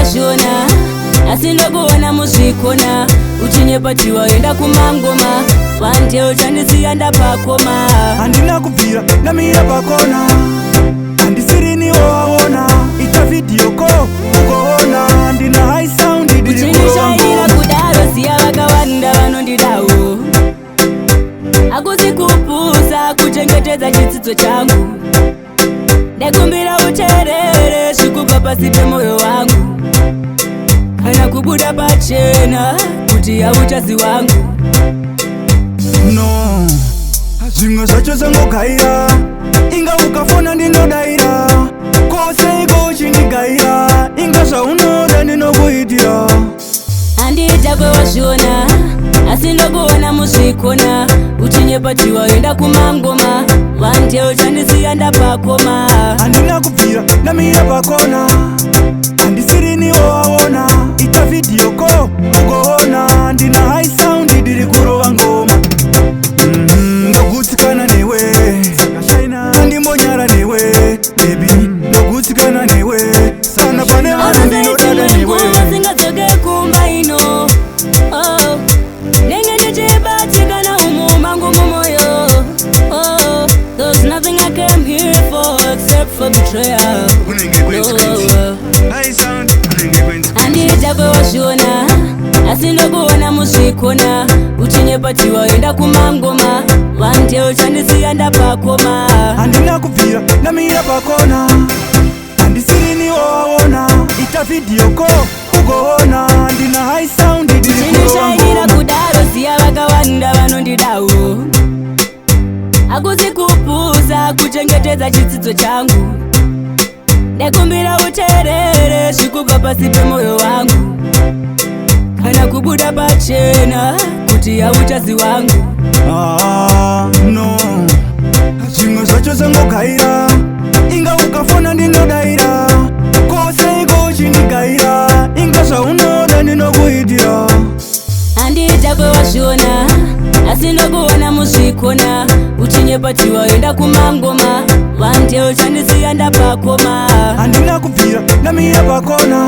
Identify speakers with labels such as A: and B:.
A: washona asi ndokuona muzvikona uchinyepatiwa enda kumangoma wanteo chandisiya ndapakoma
B: handina kubvira ndamira pakona handisiriniwo waona ita vhidhiyo ko ugoona ndina high sound
A: uchinishaira kudaro siya vakawanda vanondidawo akusi kupusa kuchengetedza chidzidzo changu ndakumbira uteerere zvikubva pasi pemwoyo wangu kana kubuda pachena kuti hauchazi wangu
B: no zvimwe zvacho zangogaira inga ukafona ndinodaira kwose iko uchindigaira inga zvaunoda ndinokuitira
A: handiita kwewazviona asi ndokuona muzvikona uchinyepatiwa enda kumangoma wanteo chandisiya ndapakoma
B: handina kubvira ndamira pakona handisiriniwo waona ita vhidhiyo ko ugoona ndina high sound ndiri kurova ngoma ndogutsikana newe andimbonyara newe bebi ndogutsikana newe sana pane vanhu ndinodada newe
A: singadzoke kumba ino nenge ndichibatikana umu mangu mumoyo there's nothing I came here for except for betrayal handiita kwewazviona asi ndokuona muzvikona uchinyepatiwa enda kumangoma wanteo chandisiya ndapakoma
B: handina kubvira ndamira pakona handisiriniwo waona ita vhidhiyo ko ugoona ndina high sound
A: chinishaira kudaro siya vakawanda vanondidawo akusi kupusa kuchengetedza chidzidzo changu ndakumbira uteerere zvikubva pasi pemwoyo wangu kana kubuda pachena kuti hauchazi wangu
B: no zvimwe zvacho zangogaira inga ukafona ndinodaira kwose iko uchindigaira inga zvaunoda ndinokuitira
A: handiita kwewazviona asi ndokuona muzvikona uchinyepatiwa enda kumangoma wanteo chandisiya ndapakoma
B: handina kubvira ndamira pakona